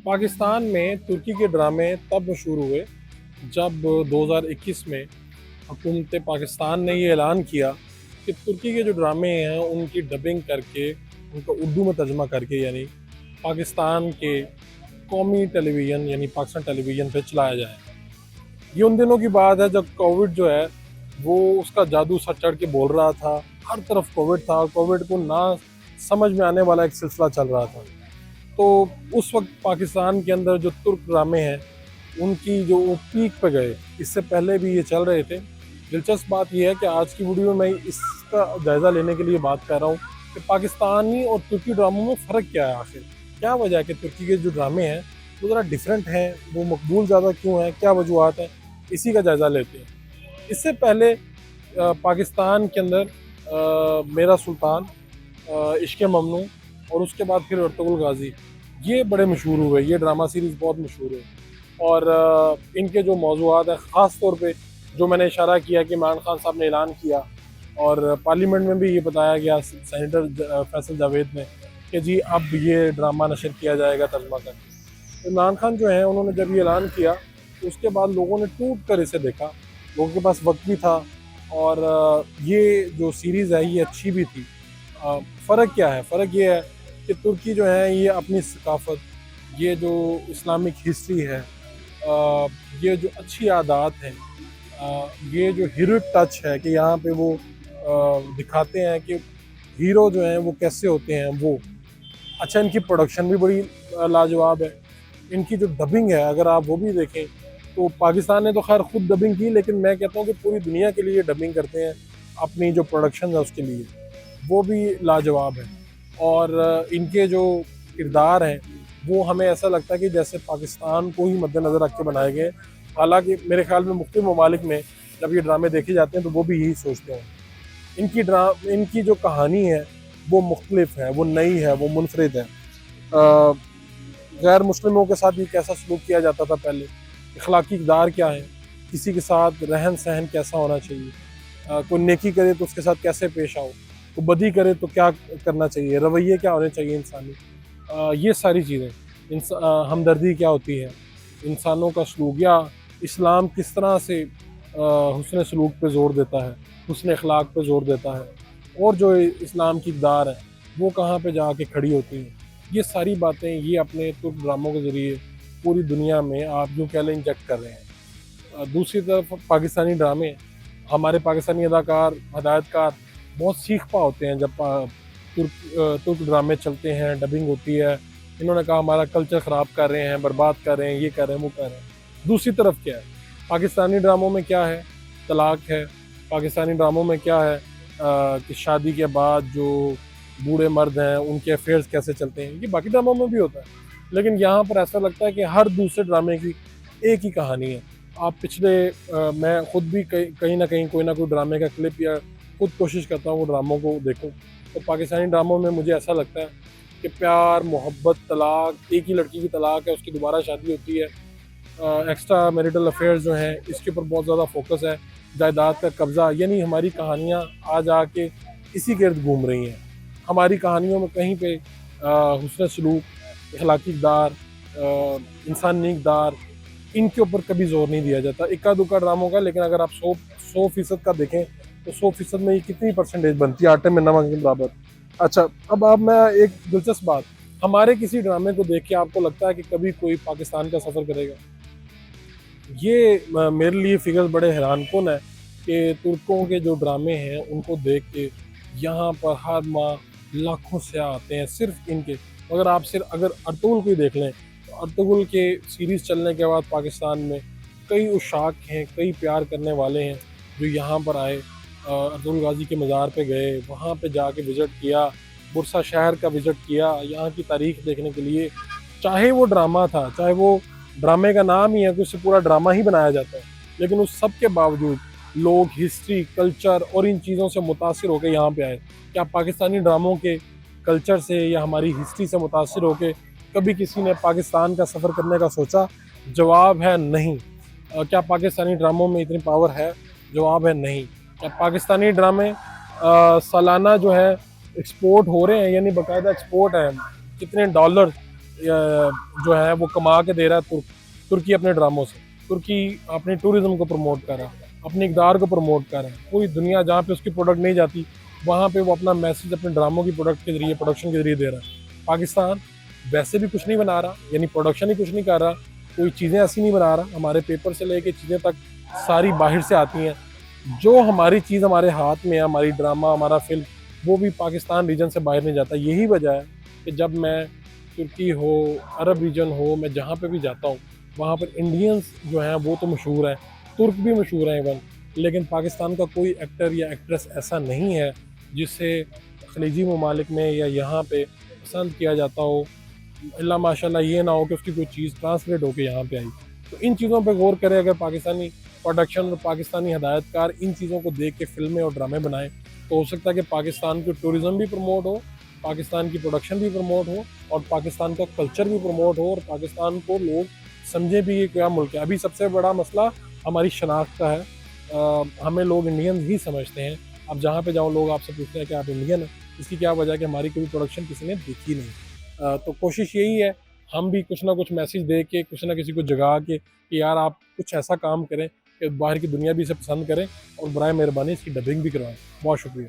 पाकिस्तान में तुर्की के ड्रामे तब शुरू हुए जब 2021 में हुकूमत पाकिस्तान ने ये ऐलान किया कि तुर्की के जो ड्रामे हैं उनकी डबिंग करके उनको उर्दू में तर्जमा करके यानी पाकिस्तान के कौमी टेलीविज़न यानी पाकिस्तान टेलीविज़न पे चलाया जाए। ये उन दिनों की बात है जब कोविड जो है वो उसका जादू सर चढ़ के बोल रहा था। हर तरफ कोविड था, कोविड को ना समझ में आने वाला एक सिलसिला चल रहा था। तो उस वक्त पाकिस्तान के अंदर जो तुर्क ड्रामे हैं उनकी जो वो पीक पे गए, इससे पहले भी ये चल रहे थे। दिलचस्प बात यह है कि आज की वीडियो में इसका जायज़ा लेने के लिए बात कर रहा हूँ कि पाकिस्तानी और तुर्की ड्रामों में फ़र्क क्या है, आखिर क्या वजह है कि तुर्की के जो ड्रामे हैं वो ज़रा डिफरेंट हैं, वो मकबूल ज़्यादा क्यों हैं, क्या वजूहत हैं, इसी का जायज़ा लेते हैं। इससे पहले पाकिस्तान के अंदर मेरा सुल्तान, इश्क ममनू और उसके बाद फिर अर्तुगरुल गाजी, ये बड़े मशहूर हुए। ये ड्रामा सीरीज़ बहुत मशहूर है और इनके जो मौज़ूआत हैं, ख़ास तौर पे जो मैंने इशारा किया कि इमरान खान साहब ने ऐलान किया और पार्लियामेंट में भी ये बताया गया सेनेटर फैसल जावेद ने कि जी अब ये ड्रामा नशर किया जाएगा तर्जमा कर। तो इमरान खान जो हैं उन्होंने जब ये ऐलान किया तो उसके बाद लोगों ने टूट कर इसे देखा, लोगों के पास वक्त भी था और ये जो सीरीज़ है ये अच्छी भी थी। फ़र्क क्या है? फ़र्क ये है कि तुर्की जो है ये अपनी सकाफ़त, ये जो इस्लामिक हिस्ट्री है, ये जो अच्छी आदात हैं, ये जो हीरोइक टच है कि यहाँ पे वो दिखाते हैं कि हीरो जो हैं वो कैसे होते हैं वो। अच्छा, इनकी प्रोडक्शन भी बड़ी लाजवाब है। इनकी जो डबिंग है अगर आप वो भी देखें तो पाकिस्तान ने तो खैर खुद डबिंग की, लेकिन मैं कहता हूँ कि पूरी दुनिया के लिए डबिंग करते हैं अपनी जो प्रोडक्शन है उसके लिए, वो भी लाजवाब है। और इनके जो किरदार हैं वो हमें ऐसा लगता है कि जैसे पाकिस्तान को ही मद्देनज़र रख के बनाए गए। हालांकि मेरे ख्याल में मुख्तलिफ ममालिक में जब ये ड्रामे देखे जाते हैं तो वो भी यही सोचते हैं। इनकी जो कहानी है वो मुख्तलिफ है, वो नई है, वो मुनफरिद है। गैर मुस्लिमों के साथ ये कैसा सलूक किया जाता था पहले, अखलाकी इक़दार क्या है, किसी के साथ रहन सहन कैसा होना चाहिए, कोई नेकी करे तो उसके साथ कैसे पेश आओ, तो बदी करे तो क्या करना चाहिए, रवैये क्या होने चाहिए इंसानी, ये सारी चीज़ें, हमदर्दी क्या होती है, इंसानों का सलूक, या इस्लाम किस तरह से हुस्न सलूक पे ज़ोर देता है, हुस्न अखलाक पे ज़ोर देता है, और जो इस्लाम की इक़दार है वो कहाँ पे जाके खड़ी होती हैं। ये सारी बातें ये अपने तुर्क ड्रामों के ज़रिए पूरी दुनिया में आप यूँ कह लें इंजेक्ट कर रहे हैं। दूसरी तरफ पाकिस्तानी ड्रामे, हमारे पाकिस्तानी अदाकार, हदायतकार बहुत सीख पा होते हैं जब तुर्क ड्रामे चलते हैं, डबिंग होती है। इन्होंने कहा हमारा कल्चर ख़राब कर रहे हैं, बर्बाद कर रहे हैं, ये कर रहे हैं, वो कर रहे हैं। दूसरी तरफ क्या है, पाकिस्तानी ड्रामों में क्या है, तलाक है। पाकिस्तानी ड्रामों में क्या है कि शादी के बाद जो बूढ़े मर्द हैं उनके अफेयर्स कैसे चलते हैं। ये बाकी ड्रामों में भी होता है, लेकिन यहाँ पर ऐसा लगता है कि हर दूसरे ड्रामे की एक ही कहानी है। आप पिछले मैं खुद भी कहीं ना कहीं कोई ना कोई ड्रामे का क्लिप या खुद कोशिश करता हूँ वो ड्रामों को देखूँ, तो पाकिस्तानी ड्रामों में मुझे ऐसा लगता है कि प्यार, मोहब्बत, तलाक, एक ही लड़की की तलाक है, उसकी दोबारा शादी होती है, एक्स्ट्रा मैरिटल अफेयर्स जो हैं इसके ऊपर बहुत ज़्यादा फोकस है, जायदाद का कब्ज़ा, यानी हमारी कहानियाँ आज आके इसी गिर्द घूम रही हैं। हमारी कहानियों में कहीं पे हुस्न सलूक, अखलाकी इक़दार, इंसानी इक़दार, इनके ऊपर कभी ज़ोर नहीं दिया जाता। इक्का दुक्का ड्रामों का, लेकिन अगर आप 100% का देखें तो 100% में ये कितनी परसेंटेज बनती है, आटे में नमक के बराबर। अच्छा, अब मैं एक दिलचस्प बात, हमारे किसी ड्रामे को देख के आपको लगता है कि कभी कोई पाकिस्तान का सफ़र करेगा? ये मेरे लिए फिगर बड़े हैरानकुन है कि तुर्कों के जो ड्रामे हैं उनको देख के यहाँ पर हर माह लाखों सयाह आते हैं सिर्फ इनके। अगर आप सिर्फ अगर अर्तुगरुल को ही देख लें तो अर्तुगरुल के सीरीज़ चलने के बाद पाकिस्तान में कई उशाक हैं, कई प्यार करने वाले हैं जो यहाँ पर आए, अर्तुगरुल गाजी के मज़ार पे गए, वहाँ पे जाके विज़िट किया, बुरसा शहर का विज़िट किया यहाँ की तारीख़ देखने के लिए। चाहे वो ड्रामा था, चाहे वो ड्रामे का नाम ही है कि उससे पूरा ड्रामा ही बनाया जाता है, लेकिन उस सब के बावजूद लोग हिस्ट्री, कल्चर और इन चीज़ों से मुतासिर होकर यहाँ पे आए। क्या पाकिस्तानी ड्रामों के कल्चर से या हमारी हिस्ट्री से मुतासिर होकर कभी किसी ने पाकिस्तान का सफ़र करने का सोचा? जवाब है नहीं। क्या पाकिस्तानी ड्रामों में इतनी पावर है? जवाब है नहीं। क्या पाकिस्तानी ड्रामे सालाना जो है एक्सपोर्ट हो रहे हैं, यानी बाकायदा एक्सपोर्ट है, कितने डॉलर जो है वो कमा के दे रहा है तुर्की अपने ड्रामों से। तुर्की अपनी टूरिज्म को प्रमोट कर रहा है, अपनी इक़दार को प्रमोट कर रहा है। पूरी दुनिया जहाँ पे उसकी प्रोडक्ट नहीं जाती, वहाँ पे वो अपना मैसेज अपने ड्रामों की प्रोडक्ट के ज़रिए, प्रोडक्शन के ज़रिए दे रहा है। पाकिस्तान वैसे भी कुछ नहीं बना रहा, यानी प्रोडक्शन ही कुछ नहीं कर रहा, कोई चीज़ें ऐसी नहीं बना रहा। हमारे पेपर से लेके चीज़ें तक सारी बाहर से आती हैं। जो हमारी चीज़ हमारे हाथ में है, हमारी ड्रामा, हमारा फ़िल्म, वो भी पाकिस्तान रीजन से बाहर नहीं जाता। यही वजह है कि जब मैं तुर्की हो, अरब रीजन हो, मैं जहाँ पे भी जाता हूँ, वहाँ पर इंडियंस जो हैं वो तो मशहूर हैं, तुर्क भी मशहूर हैं इवन, लेकिन पाकिस्तान का कोई एक्टर या एक्ट्रेस ऐसा नहीं है जिसे खलीजी ममालिक में या यहाँ पे पसंद किया जाता हो। अल्लाह माशाल्लाह ये ना हो कि उसकी कोई चीज़ ट्रांसलेट होकर यहाँ पे आई। तो इन चीज़ों पे गौर करें, अगर पाकिस्तानी प्रोडक्शन और पाकिस्तानी हदायतकार इन चीज़ों को देख के फ़िल्में और ड्रामे बनाएं, तो हो सकता है कि पाकिस्तान की टूरिज़्म भी प्रमोट हो, पाकिस्तान की प्रोडक्शन भी प्रमोट हो, और पाकिस्तान का कल्चर भी प्रमोट हो, और पाकिस्तान को लोग समझे भी ये क्या मुल्क है। अभी सबसे बड़ा मसला हमारी शनाख्त का है। हमें लोग इंडियन ही समझते हैं। अब जहाँ पे जाओ लोग आपसे पूछते हैं कि आप इंडियन हैं। इसकी क्या वजह है कि हमारी कोई प्रोडक्शन किसी ने देखी नहीं। तो कोशिश यही है, हम भी कुछ ना कुछ मैसेज दे के, कुछ ना किसी को जगा के कि यार आप कुछ ऐसा काम करें कि बाहर की दुनिया भी इसे पसंद करें, और बराए मेहरबानी इसकी डबिंग भी करवाएं। बहुत शुक्रिया।